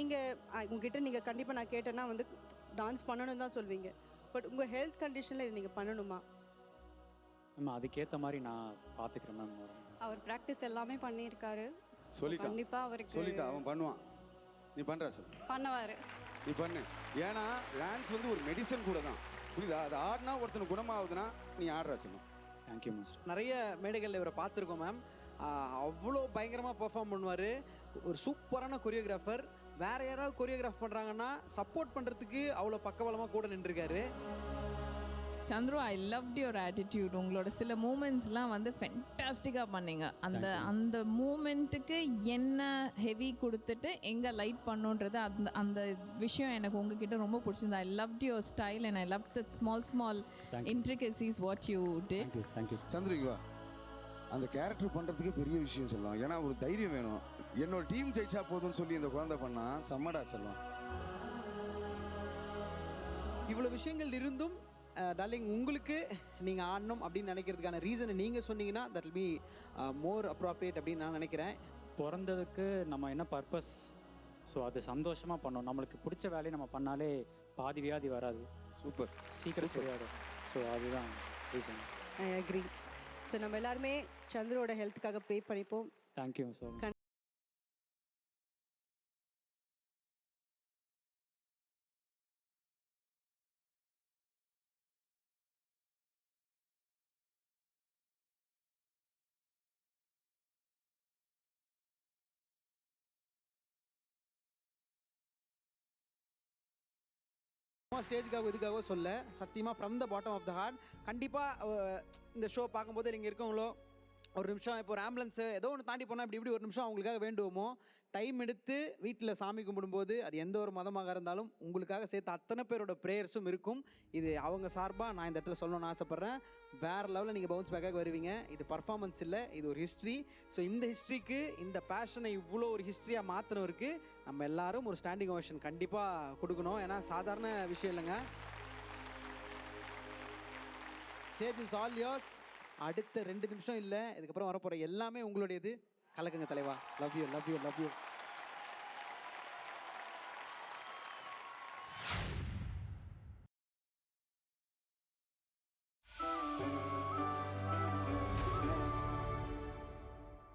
நீங்கள் உங்ககிட்ட நீங்கள் கண்டிப்பாக நான் கேட்டேன்னா வந்து டான்ஸ் பண்ணணும் தான் சொல்வீங்க. பட் உங்கள் ஹெல்த் கண்டிஷனில் இது நீங்கள் பண்ணணுமா? மேம் அதுக்கேற்ற மாதிரி நான் பார்த்துக்கிறேன் மேம். அவர் ப்ராக்டிஸ் எல்லாமே பண்ணியிருக்காரு. சொல்லிட்டான். கண்டிப்பாக அவருக்கு சொல்லிட்டான், அவன் பண்ணுவான். நீ பண்ணுற சொல், பண்ணுவார். நீ பண்ணு. ஏன்னா டான்ஸ் வந்து ஒரு மெடிசன் கூட தான், புரியுதா? அது ஆடினா ஒருத்தனுக்கு குணமாகுதுன்னா நீ ஆடுற சொல்லணும். Thank you master. நிறைய மேடைகளில் இவரை பார்த்துருக்கோம் மேம். அவ்வளோ பயங்கரமாக பெர்ஃபார்ம் பண்ணுவார். ஒரு சூப்பரான கொரியோகிராஃபர். வேறு யாராவது கொரியோகிராஃப் பண்ணுறாங்கன்னா சப்போர்ட் பண்ணுறதுக்கு அவ்வளோ பக்கபலமாக கூட நின்றுருக்காரு. Chandru, I loved your attitude. உங்களோட சில மூமெண்ட்ஸ்லாம் வந்து ஃபென்டாஸ்டிக்காக பண்ணீங்க. அந்த மூமெண்ட்டுக்கு என்ன ஹெவி கொடுத்துட்டு எங்கே லைட் பண்ணுன்றது அந்த விஷயம் எனக்கு உங்ககிட்ட ரொம்ப பிடிச்சிருந்தது. I loved your style and I love the small intricacies what you did. Thank you. சந்திரிக்கு வா, அந்த கேரக்டர் பண்ணுறதுக்கே பெரிய விஷயம் சொல்லலாம். ஏன்னா ஒரு தைரியம் வேணும். என்னோட டீம் ஜெயிச்சா போதும்னு சொல்லி இந்த குழந்தை பண்ணா செம்மடா சொல்லலாம். இவ்வளோ விஷயங்கள் இருந்தும் டார்லிங் உங்களுக்கு நீங்கள் ஆடணும் அப்படின்னு நினைக்கிறதுக்கான ரீசனை நீங்கள் சொன்னீங்கன்னா that will be more appropriate அப்படின்னு நான் நினைக்கிறேன். பிறந்ததுக்கு நம்ம என்ன பர்பஸ், ஸோ அது சந்தோஷமாக பண்ணோம். நம்மளுக்கு பிடிச்ச வேலையை நம்ம பண்ணாலே பாதி வியாதி வராது. சூப்பர், சீக்கிரம் சரியாகும். ஸோ அதுதான் ரீசன். I agree. ஸோ நம்ம எல்லாருமே சந்திரோட ஹெல்த்துக்காக ப்ரே பண்ணிப்போம். தேங்க்யூ ஸோ ஸ்டேஜுக்காக இதுக்காக சொல்ல சத்தியமாக from the bottom of the heart. கண்டிப்பாக இந்த ஷோ பார்க்கும்போது நீங்கள் இருக்கவங்களோ ஒரு நிமிஷம், இப்போ ஒரு ஆம்புலன்ஸு ஏதோ ஒன்று தாண்டி போனால் இப்படி ஒரு நிமிஷம் அவங்களுக்காக வேண்டுவோமோ, டைம் எடுத்து வீட்டில் சாமி கும்பிடும்போது அது எந்த ஒரு மதமாக இருந்தாலும் உங்களுக்காக சேர்த்து அத்தனை பேரோட ப்ரேயர்ஸும் இருக்கும். இது அவங்க சார்பாக நான் இந்த இடத்துல சொல்லணும்னு ஆசைப்பட்றேன். வேறு லெவலில் நீங்கள் பவுன்ஸ் பேக்காக வருவீங்க. இது பர்ஃபார்மன்ஸ் இல்லை, இது ஒரு ஹிஸ்ட்ரி. ஸோ இந்த ஹிஸ்ட்ரிக்கு, இந்த பேஷனை இவ்வளோ ஒரு ஹிஸ்ட்ரியாக மாற்றினவருக்கு நம்ம எல்லாரும் ஒரு ஸ்டாண்டிங் ஓவேஷன் கண்டிப்பாக கொடுக்கணும். ஏன்னா சாதாரண விஷயம் இல்லைங்க. Stage is all yours. அடுத்த 2 நிமிஷம் இல்லை, இதுக்கப்புறம் வரப்போகிற எல்லாமே உங்களுடையது. கலக்குங்க தலைவா. Love you, love you, love you.